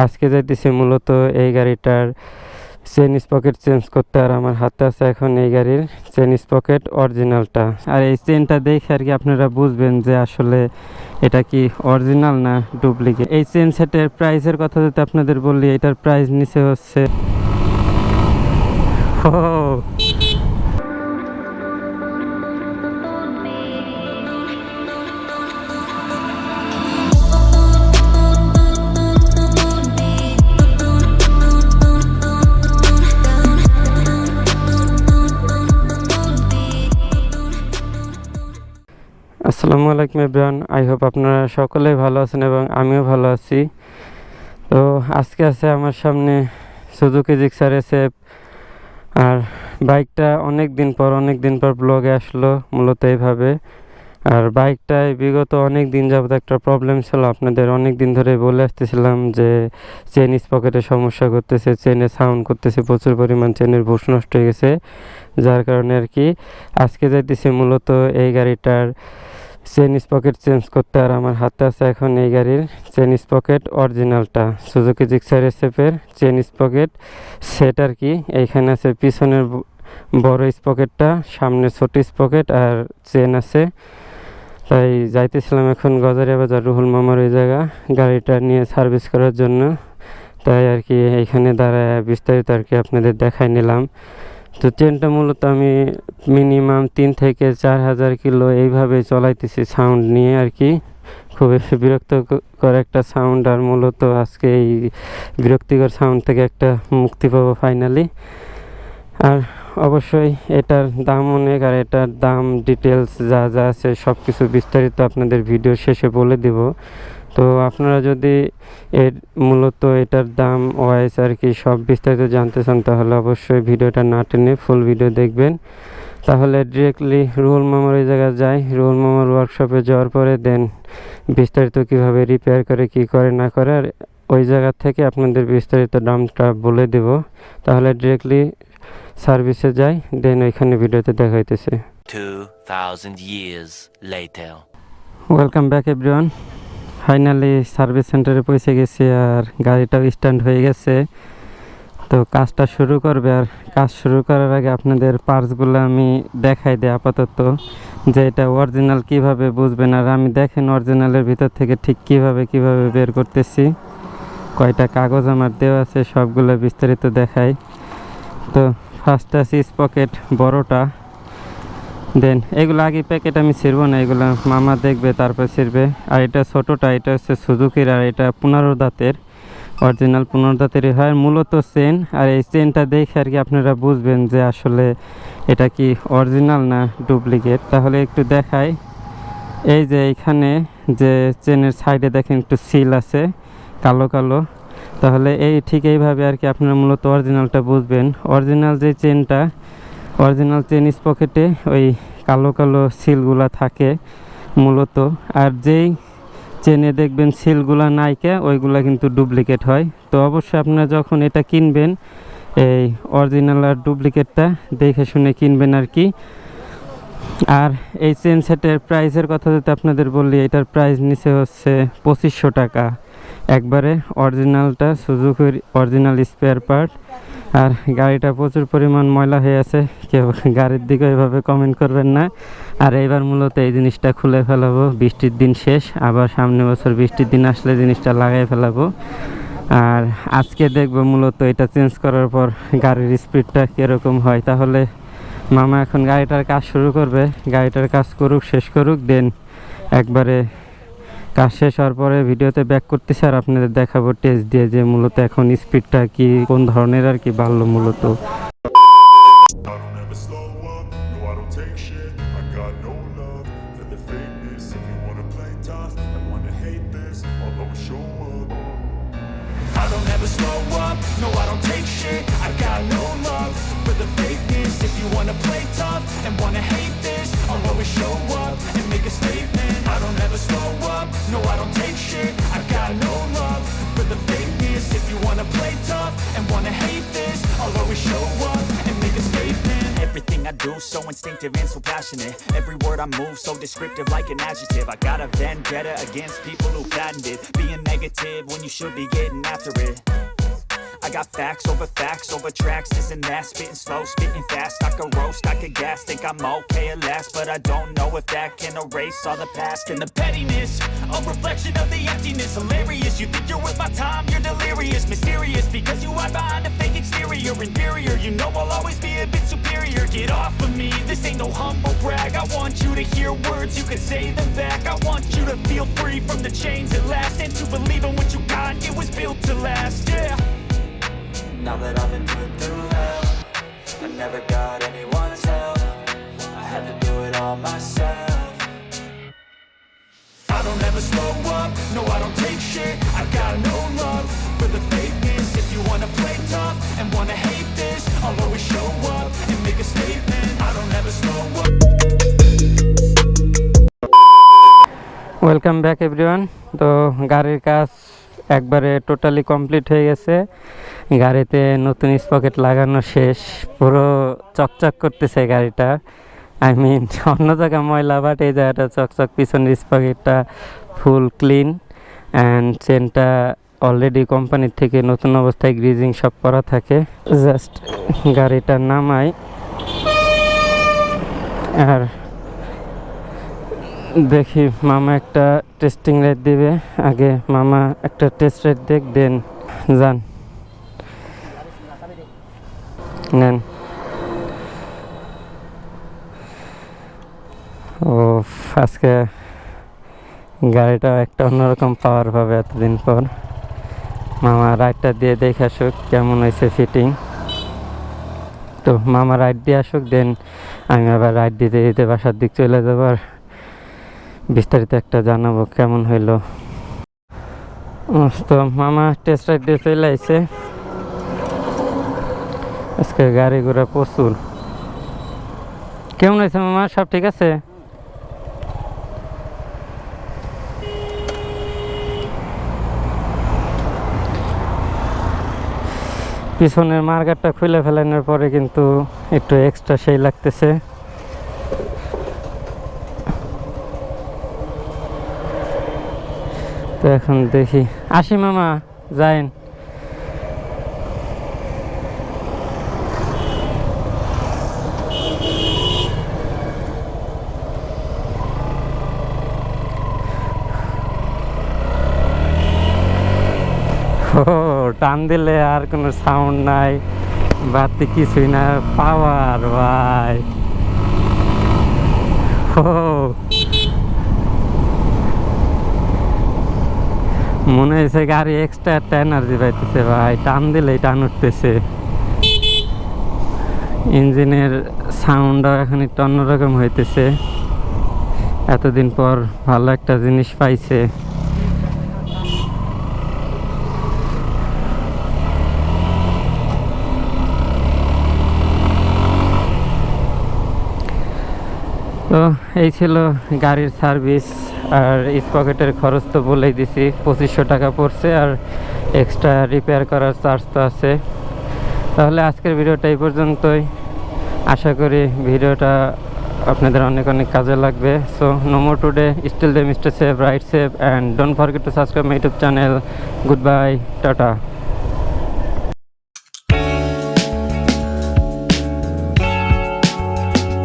আজকে যাইতেছি মূলত এই গাড়িটার চেন স্পকেট চেঞ্জ করতে। আর আমার হাতে আছে এখন এই গাড়ির চেন স্পকেট অরিজিনালটা। আর এই চেনটা দেখে আর কি আপনারা বুঝবেন যে আসলে এটা কি অরিজিনাল না ডুপ্লিকেট। এই চেন সেটের প্রাইসের কথা যদি আপনাদের বললি, এটার প্রাইস নিচে হচ্ছে আসসালামু আলাইকুম এভরিওয়ান। আই হোপ আপনারা সকলেই ভালো আছেন এবং আমিও ভালো আছি। তো আজকে আছে আমার সামনে সুজুকি জিক্সার এসএফ। আর বাইকটা অনেক দিন পর ব্লগে আসলো মূলত এইভাবে। আর বাইকটায় বিগত অনেক দিন যাবত একটা প্রবলেম ছিল, আপনাদের অনেক দিন ধরে বলে আসতেছিলাম যে চেন স্পকেটে সমস্যা করতেছে, চেনে সাউন্ড করতেছে, প্রচুর পরিমাণ চেনের বুশ নষ্ট হয়ে গেছে। যার কারণে আর কি আজকে যাইতেছি মূলত এই গাড়িটার চেন স্পকেট চেঞ্জ করতে। আর আমার হাতে আছে এখন এই গাড়ির চেন স্পকেট অরিজিনালটা, সুজুকি জিক্সার এসএফের চেন স্পকেট সেট আর কি। এইখানে আছে পিছনের বড় স্পকেটটা, সামনে ছোট স্পকেট আর চেন আছে। তাই যাইতেছিলাম এখন গজারিয়া বাজার রুহুল মামার ওই জায়গা গাড়িটা নিয়ে সার্ভিস করার জন্য। তাই আর কি এইখানে দাঁড়ায় বিস্তারিত আর কি আপনাদের দেখাই নিলাম। তো চেনটা মূলত আমি মিনিমাম 3 থেকে 4,000 কিলো এইভাবে চলাইতেছি সাউন্ড নিয়ে আর কি। খুবই বিরক্তকর একটা সাউন্ড। আর মূলত আজকে এই বিরক্তিকর সাউন্ড থেকে একটা মুক্তি পাবো ফাইনালি। আর অবশ্যই এটার দাম অনেক, আর এটার দাম ডিটেলস যা যা আছে সব কিছু বিস্তারিত আপনাদের ভিডিও শেষে বলে দিব। তো আপনারা যদি এর মূলত এটার দাম ওয়াইজ আর কি সব বিস্তারিত জানতে চান, তাহলে অবশ্যই ভিডিওটা না টেনে ফুল ভিডিও দেখবেন। তাহলে ডিরেক্টলি রুহুল মামার ওই জায়গায় যাই। রুহুল মামার ওয়ার্কশপে যাওয়ার পরে দেন বিস্তারিত কিভাবে রিপেয়ার করে কি করে না করে, আর ওই জায়গা থেকে আপনাদের বিস্তারিত দামটা বলে দেব। তাহলে ডিরেক্টলি সার্ভিসে যাই, দেন ওইখানে ভিডিওতে দেখাইতেছে। 2000 years later. Welcome back everyone. Finally service সেন্টারে পৌঁছে গেছি আর গাড়িটাও স্ট্যান্ড হয়ে গেছে। তো কাজটা শুরু করবে। আর কাজ শুরু করার আগে আপনাদের পার্টসগুলো আমি দেখাই দিই আপাতত, যে এটা অরিজিনাল কিভাবে বুঝবেন। আর আমি দেখেন অরিজিনালের ভিতর থেকে ঠিক কিভাবে বের করতেছি। কয়টা কাগজ আমার দেওয়া আছে সবগুলো বিস্তারিত দেখাই। তো ফার্স্ট আছে স্পকেট বড়টা, দেন এগুলো আগে প্যাকেট আমি ছিড়বো না, এগুলো মামা দেখবে তারপর ছিড়বে। আর এটা ছোটোটা, এটা হচ্ছে সুজুকির, আর এটা 15 দাঁতের অরিজিনাল 15 দাঁতেরই হয় মূলত চেন। আর এই চেনটা দেখে আর কি আপনারা বুঝবেন যে আসলে এটা কি অরিজিনাল না ডুপ্লিকেট। তাহলে একটু দেখাই। এই যে এইখানে যে চেনের সাইডে দেখেন একটু সিল আছে কালো কালো। তাহলে এই ঠিক এইভাবে আর কি আপনারা মূলত অরিজিনালটা বুঝবেন। অরিজিনাল যে চেনটা, অরিজিনাল চেন স্পকেটে ওই কালো কালো সিলগুলা থাকে মূলত। আর যেই চেনে দেখবেন সিলগুলা নাইকে, ওইগুলা কিন্তু ডুপ্লিকেট হয়। তো অবশ্যই আপনারা যখন এটা কিনবেন এই অরিজিনাল আর ডুপ্লিকেটটা দেখে শুনে কিনবেন আর কি। আর এই চেন সেটের প্রাইসের কথা যদি আপনাদের বললি, এটার প্রাইস নিচে হচ্ছে 2500 টাকা একবারে। অরিজিনালটা সুজুকির অরিজিনাল স্পেয়ার পার্ট। আর গাড়িটা প্রচুর পরিমাণ ময়লা হয়ে আছে, কেউ গাড়ির দিকে এভাবে কমেন্ট করবেন না। আর এইবার মূলত এই জিনিসটা খুলে ফেলাবো, বৃষ্টির দিন শেষ, আবার সামনে বছর বৃষ্টির দিন আসলে জিনিসটা লাগাই ফেলাবো। আর আজকে দেখবো মূলত এটা চেঞ্জ করার পর গাড়ির স্পিডটা কীরকম হয়। তাহলে মামা এখন গাড়িটার কাজ শুরু করবে, গাড়িটার কাজ করুক, শেষ করুক, দেন একবারে কাজ শেষ হওয়ার পরে ভিডিওতে ব্যাক করতেছে আর আপনাদের দেখাবো টেস্ট দিয়ে যে মূলত এখন স্পিডটা কি কোন ধরনের আর কি বাড়লো মূলত। Everything I do, so instinctive and so passionate. Every word I move, so descriptive like an adjective. I got a vendetta against people who patented being negative when you should be getting after it. I got facts over tracks, this and that. Spitting slow, spitting fast, I could roast, I could gas. Think I'm okay at last, but I don't know if that can erase all the past. And the pettiness, a reflection of the emptiness. Hilarious, you think you're worth my time, you're delirious. Mysterious, because you hide behind a fake exterior. Inferior, you know I'll always be a bit superior. Get off of me, this ain't no humble brag. I want you to hear words, you can say them back. I want you to feel free from the chains at last, and to believe in what you got, it was built to last, yeah. Now that I've been put through hell, I never got anyone's help. I had to do it all myself. I don't ever slow up, no I don't take shit. I got no love for the fakeness. If you wanna play tough and wanna hate this, I'll always show up and make a statement. I don't ever slow up. Welcome back everyone. তো গাড়ির কাজ একবারে totally complete হয়ে গেছে। গাড়িতে নতুন sprocket লাগানো শেষ, পুরো চকচক করতেছে গাড়িটা। আই মিন অন্য জায়গায় ময়লা, বাট এই জায়গাটা চকচক। পিছনের স্পকেটটা ফুল ক্লিন অ্যান্ড চেনটা অলরেডি কোম্পানির থেকে নতুন অবস্থায় গ্রিজিং সব করা থাকে। জাস্ট গাড়িটা নামাই আর দেখি মামা একটা টেস্টিং রাইড দিবে। আগে মামা একটা টেস্ট রাইড দেখ, দেন যান নেন। ও আজকে গাড়িটা একটা অন্যরকম পাওয়ার পাবে এতদিন পর। মামা রাইডটা দিয়ে দেখে আসুক কেমন হয়েছে ফিটিং। তো মামা রাইড দিয়ে আসুক, দেন আমি আবার রাইড দিতে দিতে বাসার দিক চলে যাবো আর বিস্তারিত একটা জানাবো কেমন হইলো। তো মামা টেস্ট রাইড দিয়ে চলে আসছে। আজকে গাড়ি ঘোড়া প্রচুর। কেমন হয়েছে মামা, সব ঠিক আছে? পিছনের মার্গারটা খুলে ফেলানোর পরে কিন্তু একটু এক্সট্রা সেই লাগতেছে। তো এখন দেখি, আসি মামা, যাইন। ও টান দিলে আর কোনো সাউন্ড নাই, বাড়তি কিছুই না, পাওয়ার ভাই। ও মনে হয়েছে গাড়ি এক্সট্রা একটা এনার্জি পাইতেছে ভাই, টান দিলেই টান উঠতেছে। ইঞ্জিনের সাউন্ডও এখন একটু অন্যরকম হইতেছে, এতদিন পর ভালো একটা জিনিস পাইছে। তো এই ছিল গাড়ির সার্ভিস। আর স্পকেটের খরচ তো বলেই দিছি, 2500 টাকা পড়ছে, আর এক্সট্রা রিপেয়ার করার চার্জ তো আছে। তাহলে আজকের ভিডিওটা এই পর্যন্তই। আশা করি ভিডিওটা আপনাদের অনেক অনেক কাজে লাগবে। So no more today, still they mister save, right save, and don't forget to subscribe my YouTube channel. Good bye, tata.